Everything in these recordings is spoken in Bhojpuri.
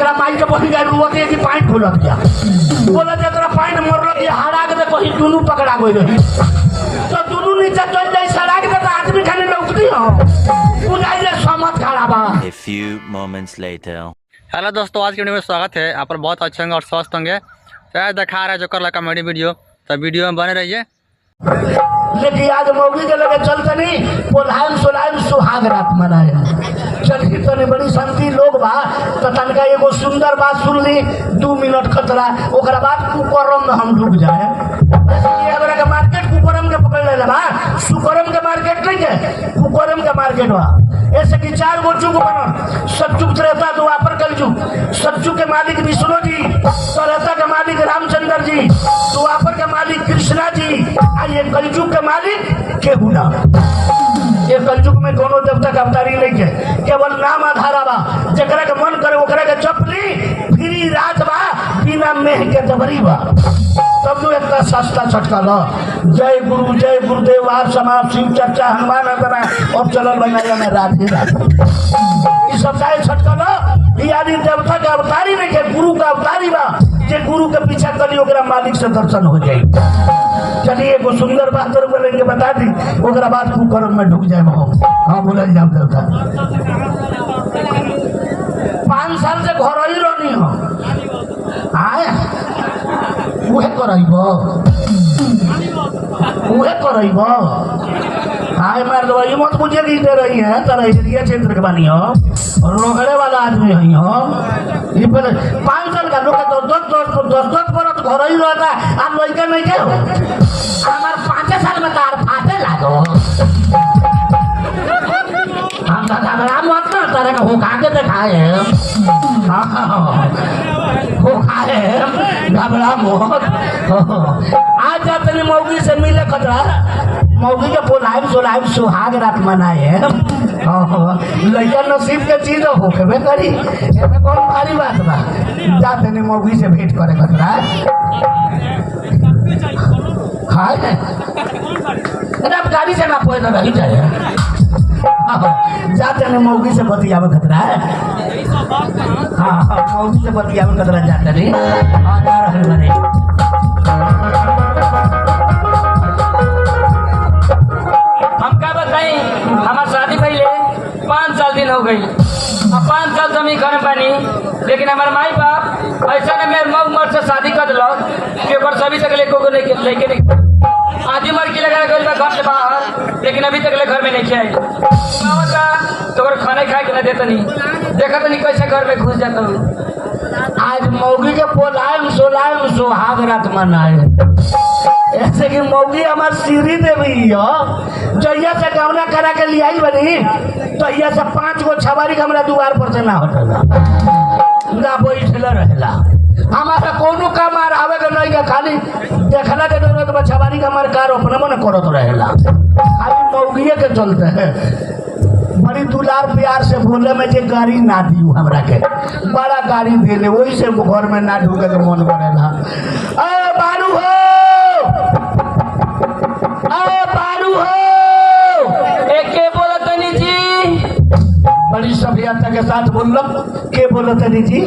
एकरा माई के बही गए रुआ के कि पाइन खुल गया बोला जे तोरा पाइन मरल कि हाड़ा के कहीं दुनू पकड़ा गई रही तो दुनू नीचे चल जाई सड़ा के तो आदमी खाने लौकती हो बुझाई ले समझ खड़ा बा। A few moments later. Hello दोस्तों, आज के वीडियो में स्वागत है। आप पर बहुत अच्छे होंगे और स्वस्थ होंगे। शायद दिखा रहा है जो कर लगा कॉमेडी वीडियो, तो वीडियो में बने रहिए। लेकिन आज मौगी के लगे चलते नहीं पोलायम सोलायम सुहाग रात मनाए चलिए तनी बड़ी शांति लोग बा तो तनका एगो सुंदर बात सुन ली 2 मिनट खतरा ओकरा बाद कुकरम में हम डूब जाए। हमरा के मार्केट कुकरम के पकड़ ले बा सुकरम के मार्केट नहीं है कुकरम के मार्केट बा। ऐसे कि 4 गो चुग बनल सतयुग त्रेता द्वापर कलयुग। सतयुग के मालिक विष्णु जी, त्रेता के मालिक रामचंद्र जी, द्वापर के मालिक कृष्णा जी, ये कलयुग के मालिक केहू ना। ये कलयुग में कोनो देवता का अवतारी नहीं है, केवल नाम आधारा बा। जकरा के मन करे ओकरा के चपली फ्री रात बा बिना मेह के दबरी बा। तब तो इतना सस्ता छटका लो। जय गुरुदेव आर समाज शिव चर्चा हनुमान अंदना और चलल बनाया में राधे राधे ये सब चाहे छटका लो। ये आदि देवता का अवतारी नहीं है, गुरु का अवतारी बा। जे गुरु के पीछा करी ओकरा मालिक से दर्शन हो जाए। चलिए एगो सुंदर बात और बोलेंगे बता दी ओकरा बाद कुकरम में ढुक जाए। हाँ बोले जाओ देवता 5 साल से घर ही रहनी हो आए उहे करब आए मार दो ये मत मुझे गिरते रही है तरह एरिया क्षेत्र के बानी हो और रोकड़े वाला आदमी है हो। ये पहले 5 साल का लोग दस बरस घर ही रहता आप लड़का नहीं के हो हमार 5 साल में तार फाटे लागो हम घबरा मत ना तरह का हो खा के दिखाए हो खाए घबरा मत। आज जाते नहीं मौगी से मिले खतरा मौगी के बोलायम सोलायम सुहाग रात मनाए लड़का नसीब के चीज होके करी एमे कौन भारी बात बा। जाते नहीं मौगी से भेंट करे खतरा खाए गाड़ी से ना पोए रही जाए जाते नहीं मौगी से बतियावे खतरा है। हाँ मौगी से बतियावे खतरा जाते नहीं हम क्या बताई हमार शादी पहले 5 साल दिन हो गई। अब 5 साल से हम घर में बनी लेकिन हमारे माई बाप ऐसा ने मेरे मऊ मर से शादी कर दिलक कि ओकर सभी तक लेके नहीं आधी मर की लगा गई घर से बाहर लेकिन अभी तक घर में नहीं खिलाई तो खाना खाए के ना देता नहीं देखा तो नहीं कैसे घर में घुस जाता हूँ। आज मौगी के पोलायम सोलायम सुहाग रात मनाए ऐसे कि मौगी हमार सीरी देवी हो जहिया से गौना करा के लिया बनी तहिया से 5 गो छबारी हमारा द्वार पर से ना हटेला ना बैठल रहेला। हमारा कोनो काम आवे के नहीं खाली देखला के जरूरत बा छबारी का हमारे कार अपने मन करत रहेला खाली मौगिए के चलते है। बड़ी दुलार प्यार से बोले में जे गाड़ी ना दियो हमरा के बड़ा गाड़ी देले वही से घर में ना ढूके के मन करेला। ए बारू हो के बोला तनी जी बड़ी सभ्यता के साथ बोलम के बोला तनी जी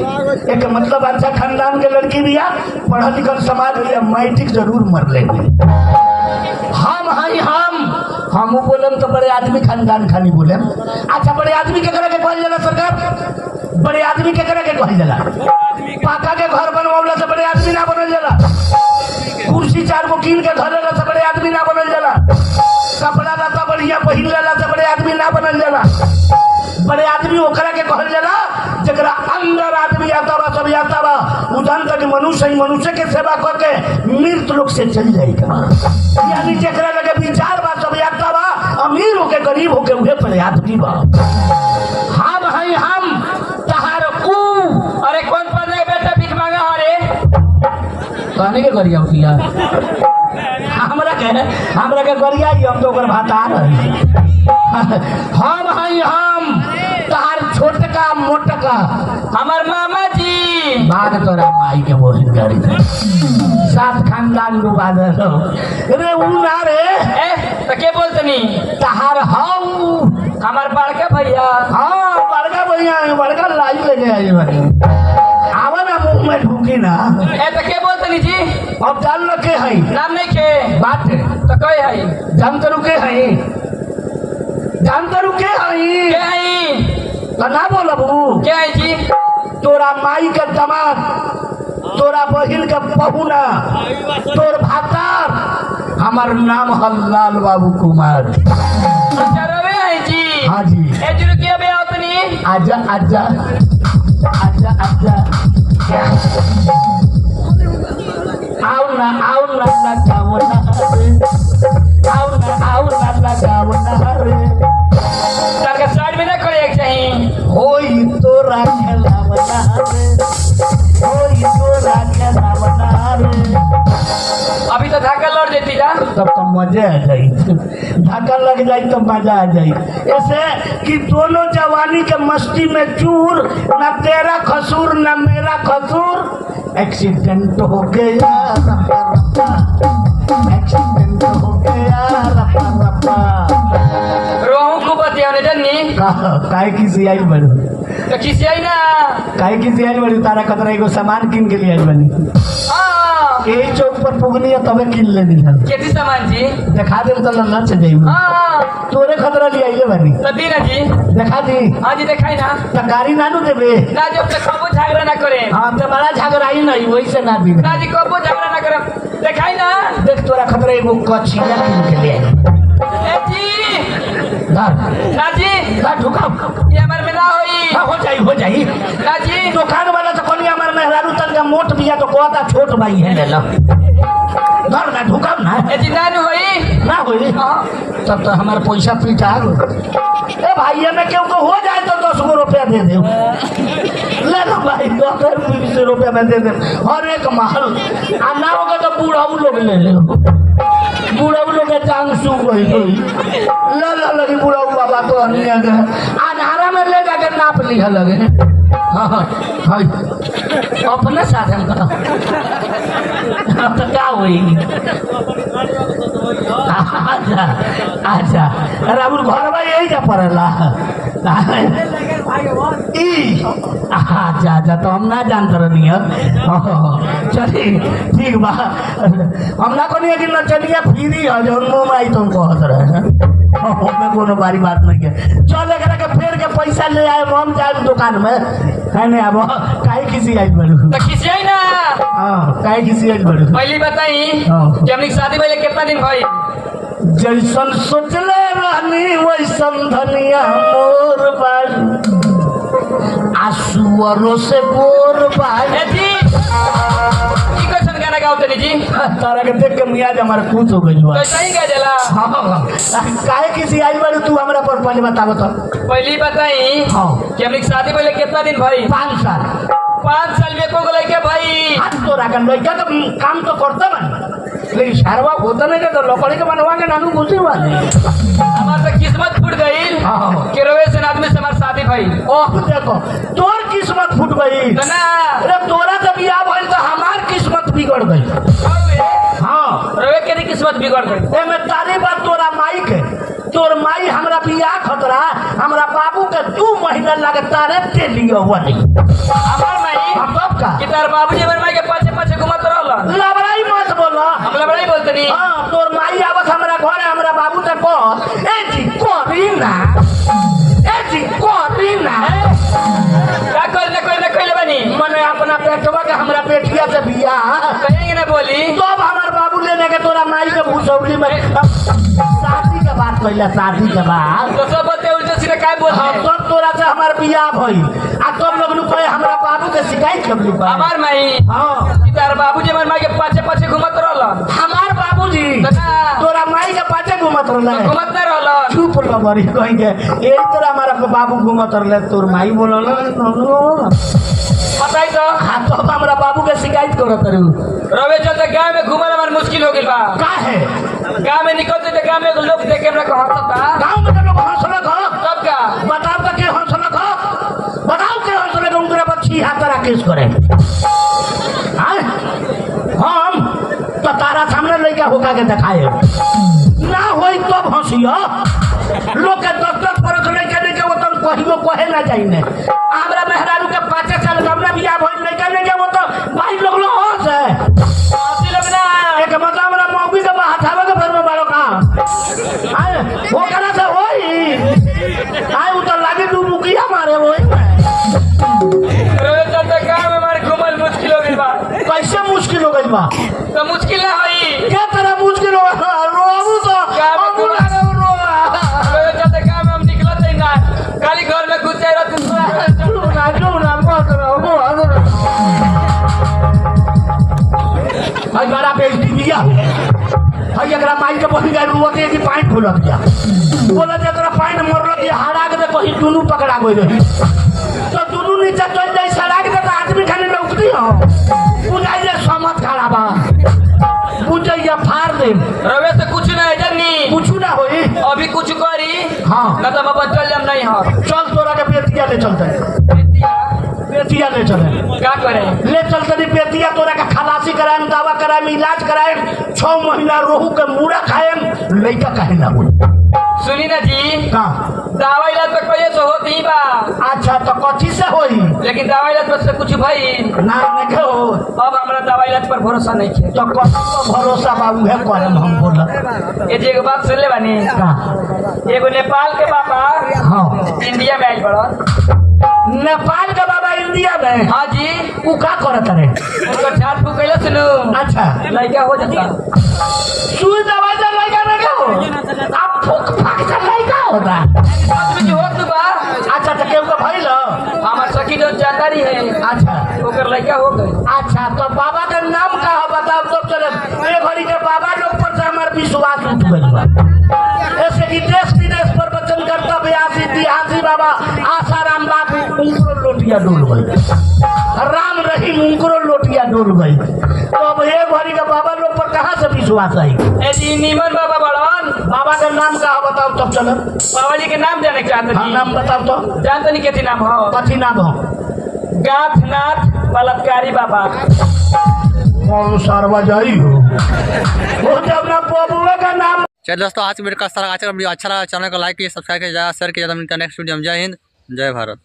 एक मतलब अच्छा खानदान के लड़की भी पढ़ल लिखल समाज भी मैट्रिक जरूर मर लेंगे। हम बोलम तो बड़े आदमी खानदान खानी बोले। अच्छा बड़े आदमी के करे के कहल जाला सरकार बड़े आदमी के करे के कहल जाला पाका के घर बनवावला से बड़े आदमी ना बनल जाला कुर्सी 4 गो कीन के धरेला से बड़े आदमी ना बनल जाला कपड़ा लता बढ़िया पहिन लेला से बड़े आदमी ना बनल जाला। बड़े आदमी ओकरा के कहल जाला जकरा अंदर आदमी आता बा सब आता बा उदान तक मनुष्य के सेवा करके मृत लोग से चल जाएगा। यानी जकरा लगे विचार बा सब आता बा अमीर होके गरीब होके उहे बड़े आदमी बा। हम तहार ऊ अरे कौन पर बेटा भीख मांगा अरे कहने के गरिया उठिया हमरा के गरिया हम तो ओकर भाता रही हम तहार छोटका मोटका हमार मामा जी भाग तोरा माई के बोहिन गाड़ी सात खानदान डुबा दे रे उ ना रे तो के बोलतनी तहार हाउ हमार बड़का भैया हाँ बड़का भैया बड़का लाई लगे आई बनी मुंह में ढूंढी ना। ए तो के बोलते जी? अब जान लो के है नाम नहीं के बात है तो कहे है जानते रुके है जानते रुके के है है तो ना बोला बबू के है जी? तोरा माई के दामाद तोरा बहिन के पहुना तोर भातार हमार नाम है लाल बाबू कुमार। अच्छा रवे है जी। हाँ जी ए जी रुकिए बे अपनी आजा आजा आजा आजा आओ ना लगाओ ना रे आओ ना लगाओ ना रे ताके साइड में ना करे एक चाहिए होई तोरा खेलावना रे होई तोरा खेलावना रे। अभी तो धक्का लौट देती जा। तब तो मजा आ जाई धक्का लग जाई तो मजा आ जाई ऐसे कि दोनों जवानी के मस्ती में चूर न तेरा कसूर न मेरा कसूर एक्सीडेंट हो गया रपा रपा एक्सीडेंट हो गया रपा रपा। रोहू को बतिया ने जन्नी काहे किसी आई बड़ू तो किसी आई ना। काहे किसी आई बड़ू तारा खतरा एगो सामान किन के लिए आई बनी हाँ यही चौक पर पुगनी है तबे किन लेनी है खेती सामान जी देखा दे तो लल्ला से जाइबू हाँ तोरे खतरा लिए आइले बनी तो दी ना जी। देखा दी हाँ जी दिखाई ना तो गाड़ी नानू देबे ना जब तक कबो झगड़ा ना करे हाँ तो बड़ा झगड़ा ही नहीं वही से ना दी ना जी कबो झगड़ा ना करे दिखाई ना। देख तोरा खतरा एगो कचिया किन के लिए ए जी धर ना जी धर ढुकाओ ये हमारे में ना होई हाँ हो जाई ना जी। दुकान वाला तो कोनी हमार मेहरारू तन का मोट बिया तो कहता छोट भाई है ले लो धर ना ढुकाओ ना ए जी ना नु होई ना होई हाँ तब तो हमारा पैसा पीटा गो ए भाई में क्यों को हो जाए तो 10 गो रुपया दे दे ले लो भाई 20 रुपया में दे दे हर एक महल आ ना होगा तो बूढ़ाऊ लोग ले ले बूढ़ाऊ लोग के टांग सू गई ले लो लगी बूढ़ाऊ बाबा तो अनिया के आधारा में ले जाके नाप लिया लगे हाँ हाँ हाँ अपने साधन करो तो क्या हुई अच्छा अच्छा राहुल घर में यही क्या पड़ेला अच्छा अच्छा तो हम ना जानते रही चलिए ठीक बा हम ना कोनी कि नचनिया फ्री है जो मुँह में आई तुम कहत रहे हमें कोनो बारी बात नहीं है चल एकरा के फेर के पैसा ले आए हम जाए दुकान में है नहीं अब काहे किसी आई बड़ू तो किसी आई ना। हाँ काहे किसी आई बड़ू पहली बताई हाँ। कि हमने शादी पहले कितना दिन भाई जैसन सोचले रहनी वैसन धनिया मोर बाड़ी आसुअरों से बोर बाड़ी। ए जी की क्वेश्चन गाना गाओ तनी जी तारा के देख के मियाज हमारा खुश हो गई तो सही गा जला। हाँ काहे किसी आई बार तू हमरा पर पहले बताओ तो पहली बताई हाँ कि हमने शादी पहले कितना दिन भाई 5 साल 5 साल में को लड़के भाई हाथ तो रखन लड़का तो काम तो करता बन लेकिन सारवा होता नहीं तो लकड़ी के बनवा के नानू घुसे वाले हमार तो किस्मत फूट गई हाँ। कि रोवे से आदमी से हमार शादी भाई ओह देखो तोर किस्मत फूट गई तो ना अरे तोरा जब बियाह भइल तो हमार किस्मत बिगड़ गई हाँ रोवे के किस्मत बिगड़ गई एमे तारी बात तोरा माई के तोर माई हमरा बियाह खतरा हमरा बाबू के 2 महीना लगे तारे ते लियो हुआ नहीं हमार माई हम कब का कि तार बाबूजी हमार माई के पाछे पाछे घुमत रहलन लबड़ाई मत बोलो हम लबड़ाई बोलते नहीं। हाँ तोर माई आवत हमरा घर हमरा बाबू तक कह ए जी कोरीना ए जी कोरीना क्या कोई बनी मने अपना पेटवा के हमरा पेटिया से बियाह कहेंगे ना बोली तब हमार बाबू लेने के तोरा माई के भूसौली में शादी के बाद पहले शादी के बाद तो सब बोलते उल्टे सीधे काय हाँ बोलते तब तोरा से हमार बियाह भई आ तब लोग नु कहे हमरा बाबू के शिकायत कर ली हमार माई हाँ कि तार बाबूजी हमार माई के पाछे पाछे घुमत रहलन हमार बाबूजी तो ना तोरा माई के पाछे घूमत रहले घुमत ना रहलन चुप रह बड़ी कहेंगे यही तरह हमारा बाबू घूमत रहले तोर माई बोलल बताई तो हाँ तो हमरा बाबू के शिकायत करत रहू रवे चलते गांव में घूमल हमार मुश्किल हो गई बा का है गांव में निकलते तो गांव में लोग देख के हमरा को हंसता गाँव में तो लोग हंसलक हो तब का बताओ तो के हंसलक हो बताओ के हंसलक उनके बच्ची हाथ तरह केस करे हाँ? हम तो तारा सामने लड़का होका के दिखाए ना होई तब हंसियो लोग के 10-10 बरस लड़का नहीं के वो तो कहियो कहे ना चाहिए हमरा मेहरारू के 5 साल गमना बियाह भइल लड़का नहीं के वो तो भाई लोग हो से आपसी लोग ना एक मतलब हमरा मौगी के हटावे के फिर में बालो का आए वो करा से होई आए उ तो लागे तू मुकिया मारे होई रोज चलते काम हमारे घुमल मुश्किल हो गई बा कैसे मुश्किल हो गई बा तो मुश्किल ना होई क्या तरह मुश्किल हो रोबू तो हम लगे रोआ रोज चलते काम हम निकलत ही ना खाली घर में घुस जाए तुम ना मत रहो भाई बड़ा बेइज्जती दिया भाई एकरा माई के बही गई रुवते कि पानी खुलत गया बोला जे एकरा पानी मरल कि हरा के कहीं दुनू पकड़ा गई रही तो दुनू नीचे चल जाई सड़ा के तो आदमी खाली लौकती हो बुझाई जे समत खड़ा बा बुझैया फाड़ दे रवे से कुछ ना है जन्नी कुछ ना होई अभी कुछ करी हाँ ना तो बाबा चल जाम नहीं हो चल तोरा के बेतिया ले चलते बेतिया ले चले क्या करे ले चलते नहीं बेतिया तोरा का खलासी कराएम दवा कराएम इलाज कराएम 6 महीना रोहू के मूड़ा खाएम लड़का कहे ना बोल सुनी ना जी कहाँ दवा इलाज तो कहिए तो होती ही बा अच्छा तो कथी से होई लेकिन दवा इलाज पर से कुछ भई ना नहीं हो अब हमारा दवा इलाज पर भरोसा नहीं है तो कथी पर भरोसा बाबू है करम हम बोला ये जी एगो बात सुन ले बानी एगो नेपाल के बाबा हाँ इंडिया में आइल बड़ा नेपाल का बाबा इंडिया में हाँ जी वो का करत रहे उनका झाड़ फूक कैला सुनू अच्छा लड़का हो जाता सुई दवाई से लड़का नहीं हो आप फूक फाक से लड़का होता आदमी जी होत बा अच्छा तो केहू का भइल हमार सखी जो जानकारी है अच्छा ओकर लड़का हो गई अच्छा तो बाबा का नाम का है बताओ तो चले ये घड़ी के बाबा लोग पर से हमार विश्वास उठ गइल बा ऐसे कि देश विदेश पर वचन करता व्यासी इतिहासी बाबा आसाराम बाबू उनको लोटिया डोल गई राम रहीम उनको लोटिया डोल गई तो अब ये घड़ी के बाबा लोग पर कहाँ से विश्वास आई ए जी नीमन बाबा बड़न बाबा का नाम का है बताओ तब चलो बाबा जी के नाम जाने के चाहते हाँ, नाम बताओ तो जानते नहीं कितनी नाम हो कथी नाम हो गाथनाथ बलात्कारी बाबा कौन सारवा जाई हो वो जब ना बबुआ का नाम चलिए दोस्तों आज की वीडियो का सारा अच्छा लगा चैनल को लाइक कीजिए सब्सक्राइब कीजिए शेयर कीजिए नेक्स्ट वीडियो में जय हिंद जय भारत।